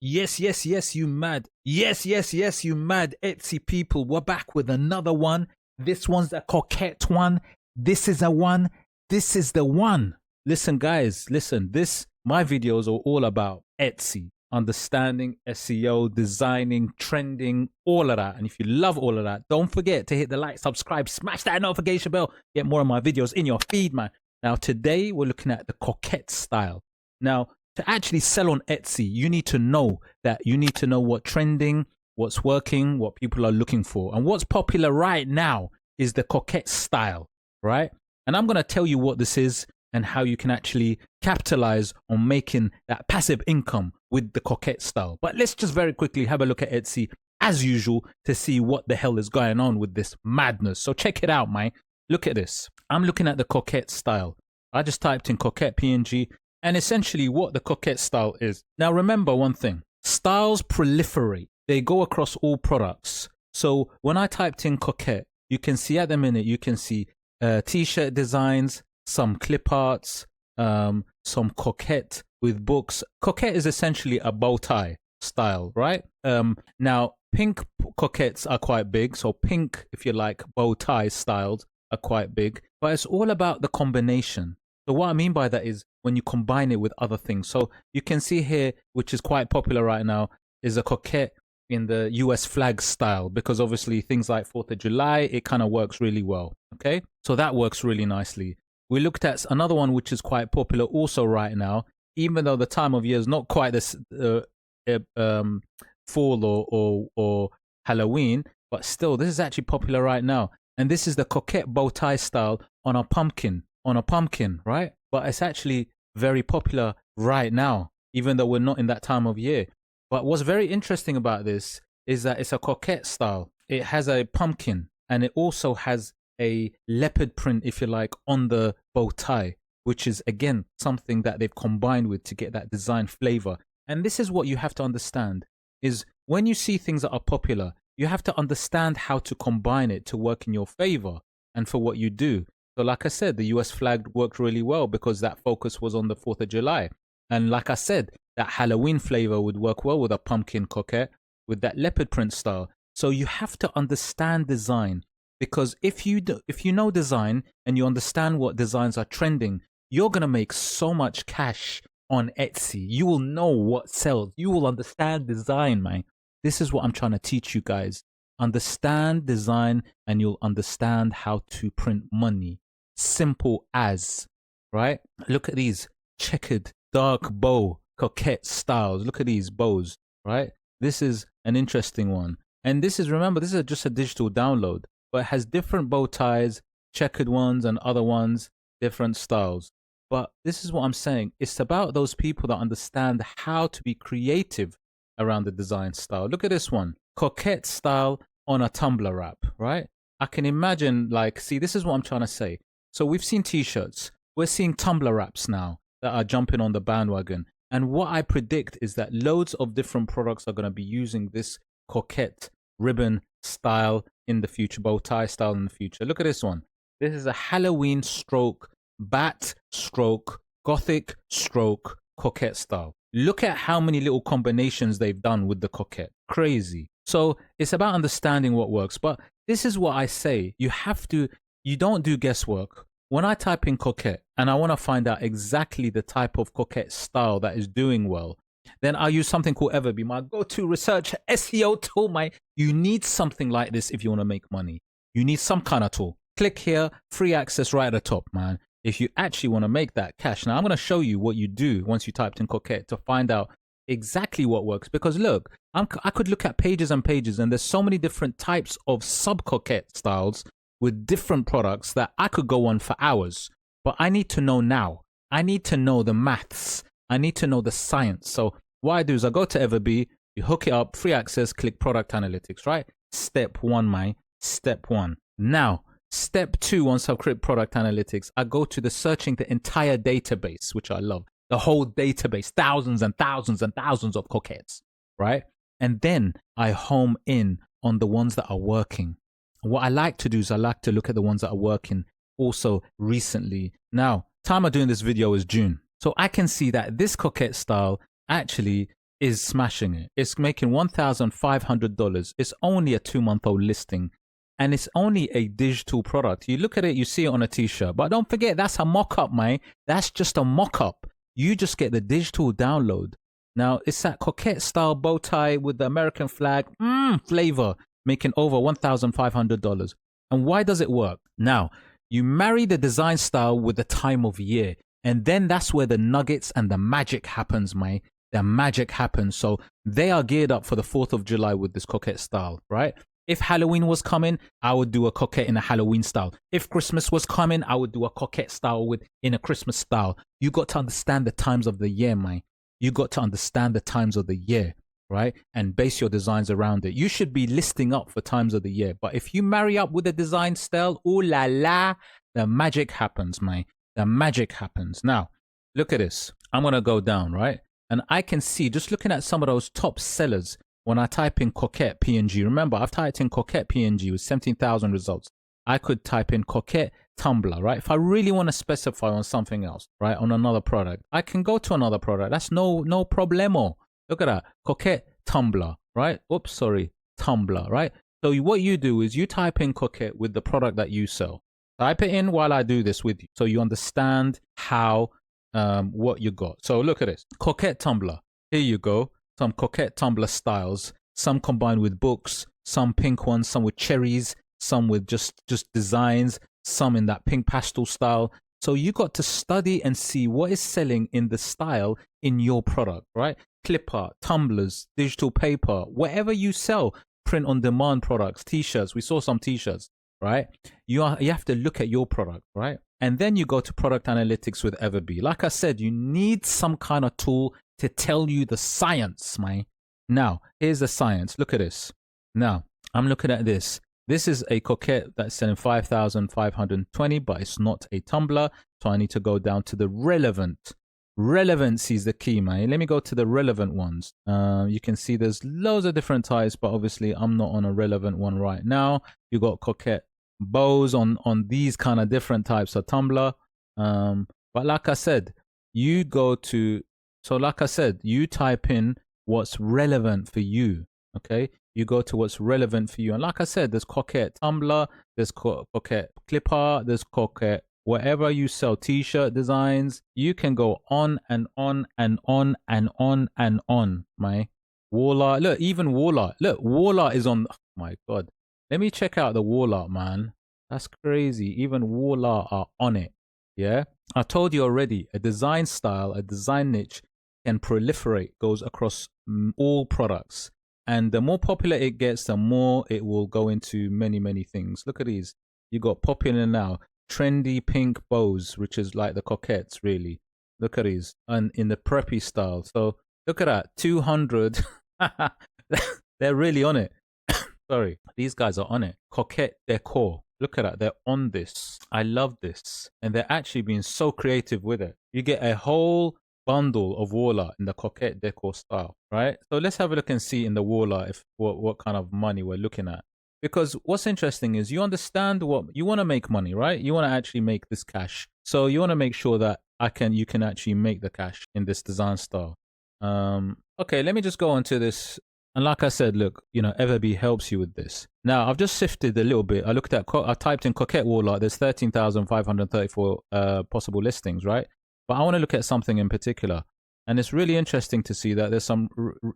Yes, yes, yes, you mad. Yes, yes, yes, you mad. Etsy people, we're back with another one. This one's a Coquette one. This is a one. This is the one. Listen, guys, listen. My videos are all about Etsy, understanding SEO, designing, trending, all of that. And if you love all of that, don't forget to hit the like, subscribe, smash that notification bell. Get more of my videos in your feed, man. Now, today we're looking at the Coquette style. Now, to actually sell on Etsy, you need to know what trending, what's working, what people are looking for. And what's popular right now is the Coquette style, right? And I'm going to tell you what this is and how you can actually capitalize on making that passive income with the Coquette style. But let's just very quickly have a look at Etsy as usual to see what the hell is going on with this madness. So check it out, man. Look at this. I'm looking at the Coquette style. I just typed in Coquette PNG. And essentially what the Coquette style is. Now remember one thing, styles proliferate. They go across all products. So when I typed in Coquette, you can see at the minute, you can see t-shirt designs, some clip arts, some Coquette with books. Coquette is essentially a bow tie style, right? Now pink Coquettes are quite big. So pink, if you like, bow tie styles are quite big, but it's all about the combination. So what I mean by that is when you combine it with other things. So you can see here, which is quite popular right now, is a Coquette in the US flag style, because obviously things like 4th of July, it kind of works really well. Okay, so that works really nicely. We looked at another one which is quite popular also right now, even though the time of year is not quite this fall or Halloween, but still this is actually popular right now. And this is the Coquette bow tie style on a pumpkin, right? But it's actually very popular right now, even though we're not in that time of year. But what's very interesting about this is that it's a Coquette style. It has a pumpkin and it also has a leopard print, if you like, on the bow tie, which is again something that they've combined with to get that design flavor. And this is what you have to understand is when you see things that are popular, you have to understand how to combine it to work in your favor and for what you do. So like I said, the US flag worked really well because that focus was on the 4th of July. And like I said, that Halloween flavor would work well with a pumpkin Coquette with that leopard print style. So you have to understand design, because if you know design and you understand what designs are trending, you're going to make so much cash on Etsy. You will know what sells. You will understand design, man. This is what I'm trying to teach you guys. Understand design and you'll understand how to print money. Simple as, right? Look at these checkered dark bow Coquette styles. Look at these bows, right? This is an interesting one. And this is, remember, this is just a digital download, but it has different bow ties, checkered ones and other ones, different styles. But this is what I'm saying. It's about those people that understand how to be creative around the design style. Look at this one, Coquette style on a Tumblr wrap, right? I can imagine, like, see, this is what I'm trying to say. So we've seen t-shirts, we're seeing Tumblr wraps now that are jumping on the bandwagon. And what I predict is that loads of different products are going to be using this Coquette ribbon style in the future, bow tie style in the future. Look at this one. This is a Halloween stroke, bat stroke, gothic stroke, Coquette style. Look at how many little combinations they've done with the Coquette. Crazy. So it's about understanding what works. But this is what I say. You don't do guesswork. When I type in Coquette and I want to find out exactly the type of Coquette style that is doing well, then I use something called EVERBEE, my go-to research SEO tool, mate. You need something like this if you want to make money. You need some kind of tool. Click here, free access right at the top, man. If you actually want to make that cash. Now, I'm going to show you what you do once you typed in Coquette to find out exactly what works. Because look, I could look at pages and pages, and there's so many different types of sub-Coquette styles with different products that I could go on for hours. But I need to know now. I need to know the maths. I need to know the science. So what I do is I go to EVERBEE, you hook it up, free access, click product analytics, right? Step one, my step one. Now, step two, once I've created product analytics, I go to the searching the entire database, which I love. The whole database, thousands and thousands and thousands of Coquettes, right? And then I home in on the ones that are working. What I like to do is I like to look at the ones that are working also recently. Now, time of doing this video is June. So I can see that this Coquette style actually is smashing it. It's making $1,500. It's only a 2-month-old listing. And it's only a digital product. You look at it, you see it on a t-shirt. But don't forget, that's a mock-up, man. That's just a mock-up. You just get the digital download. Now, it's that Coquette style bow tie with the American flag flavor, making over $1,500. And why does it work? Now, you marry the design style with the time of year. And then that's where the nuggets and the magic happens, man. The magic happens. So they are geared up for the 4th of July with this Coquette style, right? If Halloween was coming, I would do a Coquette in a Halloween style. If Christmas was coming, I would do a Coquette style in a Christmas style. You got to understand the times of the year, man. You got to understand the times of the year, right? And base your designs around it. You should be listing up for times of the year. But if you marry up with a design style, ooh la la, the magic happens, man. The magic happens. Now, look at this. I'm going to go down, right? And I can see, just looking at some of those top sellers, when I type in Coquette PNG, remember, I've typed in Coquette PNG with 17,000 results. I could type in Coquette Tumblr, right? If I really want to specify on something else, right, on another product, I can go to another product. That's no problemo. Look at that. Coquette Tumblr, right? Oops, sorry. Tumblr, right? So what you do is you type in Coquette with the product that you sell. Type it in while I do this with you so you understand how, what you got. So look at this. Coquette Tumblr. Here you go. Some Coquette Tumblr styles, some combined with books, some pink ones, some with cherries, some with just designs, some in that pink pastel style. So you got to study and see what is selling in the style in your product, right? Clip art, tumblers, digital paper, whatever you sell, print on demand products, t-shirts. We saw some t-shirts, right? You have to look at your product, right? And then you go to product analytics with EVERBEE. Like I said, you need some kind of tool to tell you the science, man. Now, here's the science. Look at this. Now, I'm looking at this. This is a Coquette that's selling 5,520, but it's not a Tumblr. So I need to go down to the relevant. Relevancy is the key, man. Let me go to the relevant ones. You can see there's loads of different types, but obviously I'm not on a relevant one right now. You got Coquette bows on these kind of different types of Tumblr. But like I said, you go to, so like I said, you type in what's relevant for you, okay? You go to what's relevant for you. And like I said, there's Coquette Tumblr, there's Coquette clip art, there's Coquette whatever you sell, t-shirt designs. You can go on and on and on and on and on, my wall art. Look, even wall art. Look, wall art is on, oh my God. Let me check out the wall art, man. That's crazy. Even wall art are on it, yeah? I told you already, a design style, a design niche can proliferate, goes across all products. And the more popular it gets, the more it will go into many, many things. Look at these. You got popular now, trendy pink bows, which is like the Coquettes, really. Look at these. And in the preppy style. So look at that, 200. They're really on it. Sorry, these guys are on it. Coquette decor. Look at that, they're on this. I love this. And they're actually being so creative with it. You get a whole bundle of wall art in the Coquette decor style, right? So let's have a look and see in the wall art if what kind of money we're looking at. Because what's interesting is you understand what you want to make money, right? You want to actually make this cash. So you want to make sure that you can actually make the cash in this design style. Okay, let me just go into this. And like I said, look, you know, EVERBEE helps you with this. Now, I've just sifted a little bit. I typed in Coquette wall art. There's 13,534 possible listings, right? But I want to look at something in particular. And it's really interesting to see that there's some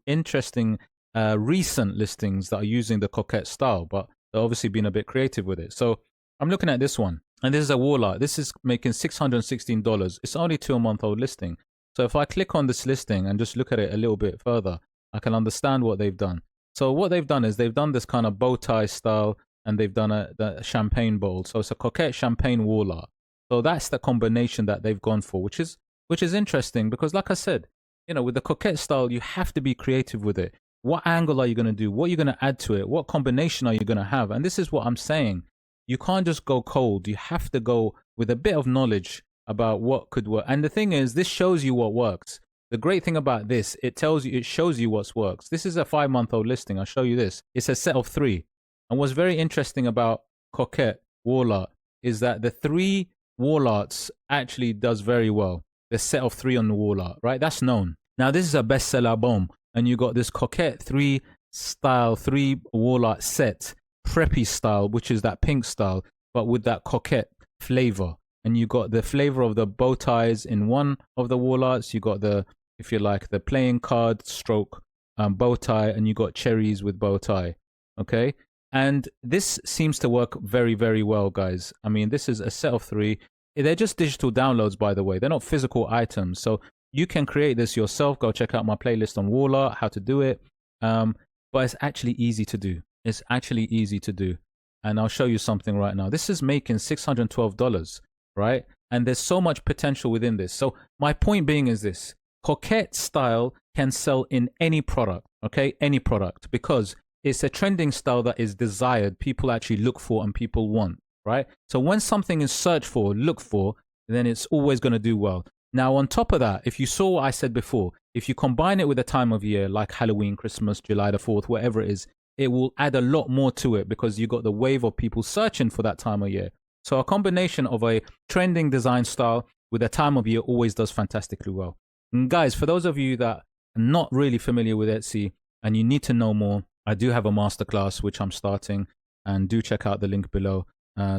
interesting recent listings that are using the Coquette style, but they're obviously being a bit creative with it. So I'm looking at this one. And this is a wall art. This is making $616. It's only 2-month-old listing. So if I click on this listing and just look at it a little bit further, I can understand what they've done. So what they've done is they've done this kind of bow tie style, and they've done the champagne bowl. So it's a Coquette champagne wall art. So that's the combination that they've gone for, which is interesting because, like I said, you know, with the Coquette style, you have to be creative with it. What angle are you going to do? What are you going to add to it? What combination are you going to have? And this is what I'm saying. You can't just go cold. You have to go with a bit of knowledge about what could work. And the thing is, this shows you what works. The great thing about this, it shows you what works. This is a 5-month-old listing. I'll show you this. It's a set of 3. And what's very interesting about Coquette wall art is that the 3 wall arts actually does very well. The set of 3 on the wall art, right? That's known. Now, this is a bestseller, boom. and you got this Coquette 3 style, 3 wall art set, preppy style, which is that pink style, but with that Coquette flavor. And you got the flavor of the bow ties in one of the wall arts. You got the, if you like, the playing card stroke bow tie, and you got cherries with bow tie. Okay. And this seems to work very, very well, guys. I mean, this is a set of 3. They're just digital downloads, by the way. They're not physical items. So you can create this yourself. Go check out my playlist on wall art, how to do it. But it's actually easy to do. It's actually easy to do. And I'll show you something right now. This is making $612, right? And there's so much potential within this. So my point being is this. Coquette style can sell in any product, okay? Any product, because it's a trending style that is desired, people actually look for and people want, right? So when something is searched for, look for, then it's always going to do well. Now, on top of that, if you saw what I said before, if you combine it with a time of year like Halloween, Christmas, July the 4th, whatever it is, it will add a lot more to it because you got the wave of people searching for that time of year. So a combination of a trending design style with a time of year always does fantastically well. And guys, for those of you that are not really familiar with Etsy and you need to know more, I do have a masterclass which I'm starting, and do check out the link below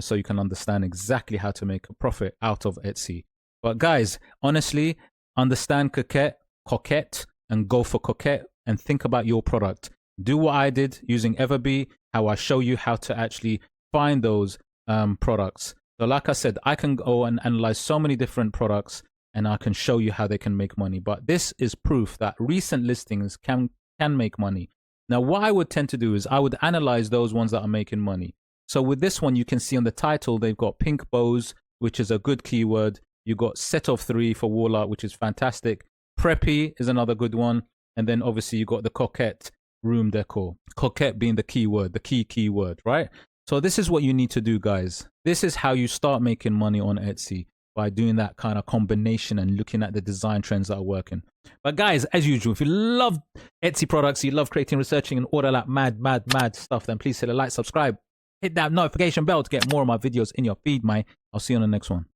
so you can understand exactly how to make a profit out of Etsy. But guys, honestly, understand Coquette, and go for Coquette and think about your product. Do what I did using EVERBEE, how I show you how to actually find those products. So like I said, I can go and analyze so many different products and I can show you how they can make money. But this is proof that recent listings can make money. Now, what I would tend to do is I would analyze those ones that are making money. So with this one, you can see on the title, they've got pink bows, which is a good keyword. You got set of 3 for wall art, which is fantastic. Preppy is another good one. And then obviously you got the Coquette room decor. Coquette being the keyword, the key keyword, right? So this is what you need to do, guys. This is how you start making money on Etsy, by doing that kind of combination and looking at the design trends that are working. But guys, as usual, if you love Etsy products, you love creating, researching, and all of that mad stuff, then please hit a like, subscribe, hit that notification bell to get more of my videos in your feed, mate. I'll see you on the next one.